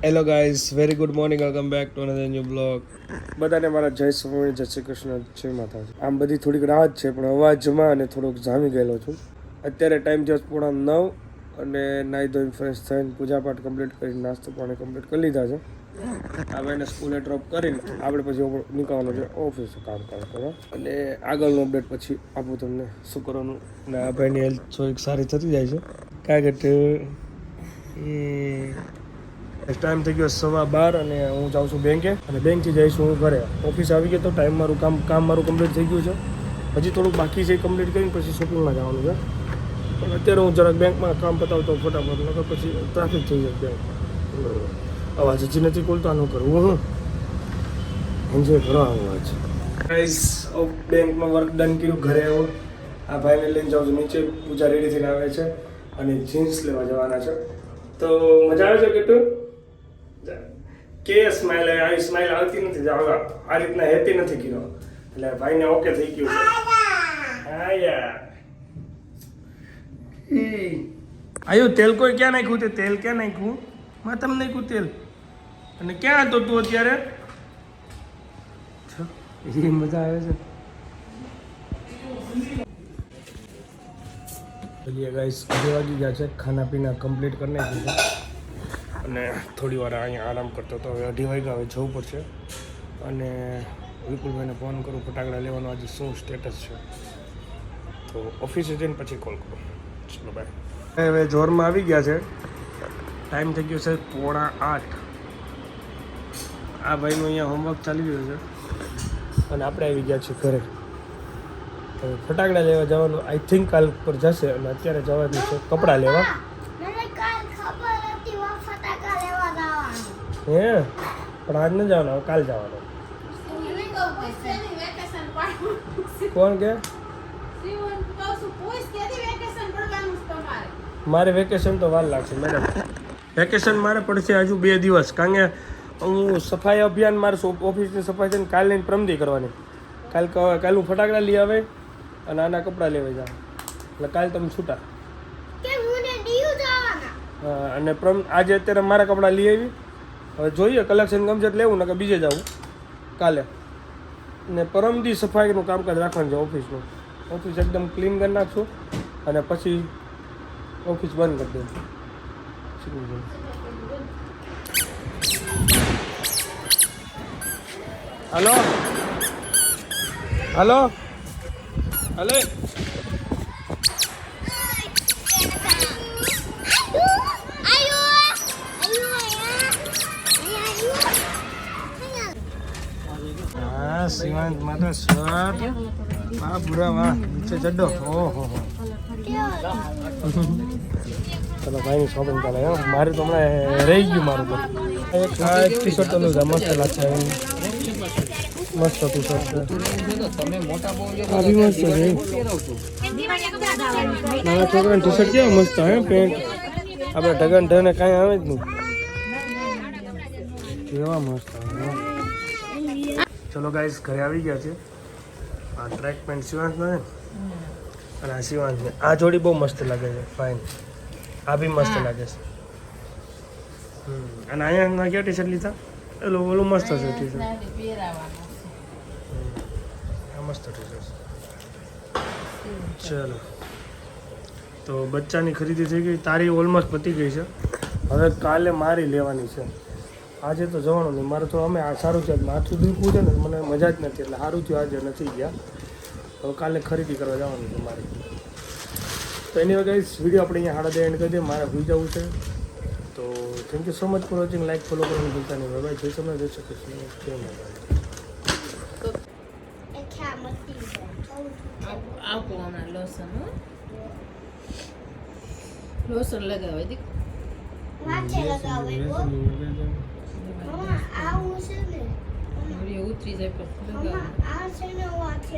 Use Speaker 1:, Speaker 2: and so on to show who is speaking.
Speaker 1: Hello guys, very good morning, welcome back to another new blog. બધાને મારા જય સ્વામી, જય શ્રી કૃષ્ણ, જય માતાજી. આમ બધી થોડીક રાહત છે, પણ અવાજમાં અને થોડોક જામી ગયેલો છું. અત્યારે ટાઈમ જસ્ટ 8:30 અને નાહી ધોઈને ફ્રેશ થઈને પૂજાપાઠ કમ્પ્લીટ કરીને નાસ્તો પાણી કમ્પ્લીટ કરી લીધા છે. હવે એને સ્કૂલે ડ્રોપ કરીને આપણે પછી નીકળવાનું છે ઓફિસે કામ કરવા. અને આગળનું અપડેટ પછી આપું તમને શું કરવાનું. અને આ ભાઈની હેલ્થ થોડીક સારી થતી જાય છે. કારણ કે ટાઈમ થઈ ગયો 12:15 અને હું જાઉં છું બેંકે, અને બેંકથી જઈશું હું ઘરે. ઓફિસ આવી ગયો તો ટાઈમ મારું કામ મારું કમ્પ્લીટ થઈ ગયું છે. હજી થોડુંક બાકી છે, કમ્પ્લીટ કરીને પછી શોપિંગમાં જવાનું છે. પણ અત્યારે હું જરાક બેંકમાં કામ પતાવતો ફટાફટ, નકર પછી ટ્રાફિક થઈ જાય બેંક. અવાજ હજી નથી ખોલતો, આનું કરવું હું એન્જોય કરવા અવાજ. ગાઈસ, બેંકમાં વર્ક ડન કર્યું, ઘરે આવ્યો. આ ભાઈને લઈને જાઉં છું નીચે. પૂજા રેડી થઈને આવે છે અને જીન્સ લેવા જવાના છે. તો મજા આવે છે કેટલું કે સ્માઇલ આ સ્માઇલ આવતી નથી, આ રીતના હેતી નથી કર્યો એટલે ભાઈને ઓકે થઈ ગયું છે. હા યાર, આયુ તેલ કોઈ ક્યાં નાખ્યું? તે તેલ ક્યાં નાખ્યું? મેં તમને નાખ્યું તેલ. અને ક્યાં હતો તું અત્યારે? એ મજા આવે છે. चलिए गाइस, 2 वागी ગયા છે. ખાના પીના કમ્પ્લીટ કરી નાખ્યું છે અને થોડી વાર અહીંયા આરામ કરતો હતો. હવે 2:30 વાગ્યા, હવે જવું પડશે. અને વિપુલભાઈને ફોન કરું, ફટાકડા લેવાનો આજે શું સ્ટેટસ છે. તો ઓફિસે જઈને પછી કોલ કરું. ચલો બાય. હવે જોરમાં આવી ગયા છે. ટાઈમ થઈ ગયો છે 7:45. આ ભાઈનું અહીંયા હોમવર્ક ચાલી રહ્યું છે અને આપણે આવી ગયા છીએ ઘરે. ફટાકડા લેવા જવાનું આઈ થિંક કાલ પર જશે, અને અત્યારે જવાનું છે કપડાં લેવા. હે પણ આજ ન જવાનું, કાલ જવાનું. કોણ કે મારે વેકેશન તો વાર લાગશે મેડમ. વેકેશન મારે પડશે હજુ 2 દિવસ, કારણ કે હું સફાઈ અભિયાન મારે ઓફિસની સફાઈ થઈને કાલ લઈને પ્રમદી કરવાની. કાલ હું ફટાકડા લઈ આવે અને આના કપડાં લેવા જાવ એટલે કાલે તમે છૂટા. હા, અને આજે અત્યારે મારા કપડાં લઈ આવી. હવે જોઈએ કલેક્શન ગમશે એટલે લેવું, ને કે બીજે જવું કાલે. ને પરમદી સફાઈનું કામકાજ રાખવાનું છે ઓફિસનું. ઓફિસ એકદમ ક્લીન કરી નાખશું અને પછી ઓફિસ બંધ કરી દઉં. હલો હલો હલે હા, શિવાંત માટે શર્ટ. વાહ બુરા વાહ, નીચે ચડ્ડો. ઓહો ચલો ભાઈની શોપિંગ ચાલે. મારું તો હમણાં રહી ગયું. મારું તો એક ટી શર્ટ મસ્ત લાગશે. મસ્ત ટી શર્ટ છે. આ બી મસ્ત છે. નાના છોકરાની ટી શર્ટ કેવા મસ્ત હે. પેન્ટ આપણે ઢગન ઢને કાંઈ આવે જ નહીં. કેવા મસ્ત. ચલો ગાઈસ, ઘરે આવી ગયા છે. આ ટ્રેક પેન્ટ શિવાંશનો છે અને આ શિવાંશને. આ જોડી બહુ મસ્ત લાગે છે. ફાઇન. આ બી મસ્ત લાગે છે. અને અહીંયા ક્યાં ટી શર્ટ લીધા? ઓલું મસ્ત છે ટી શર્ટ. મસ્ત ટી શર્ટ. ચલો, તો બચ્ચાની ખરીદી થઈ ગઈ. તારી ઓલમોસ્ટ પતી ગઈ છે. હવે કાલે મારી લેવાની છે. આજે તો જવાનું નહીં મારે. તો અમે આ સારું છે, માથું દુખવું છે ને, મને મજા જ નથી, એટલે સારું થયું આજે નથી ગયા. હવે કાલે ખરીદી કરવા જવાનું છે મારી. તો એની વગર વિડીયો આપણે અહીંયા 8:30 એન્ડ કરી દઈએ. મારે ભૂલી જવું છે. તો thank you so much for watching. Like follow કરવાનું ભૂલતા નહીં. બાય. જય સમય જઈ શકે છે.
Speaker 2: લોસન લગાવે દી ઉતરી જાય પછી લગાવે.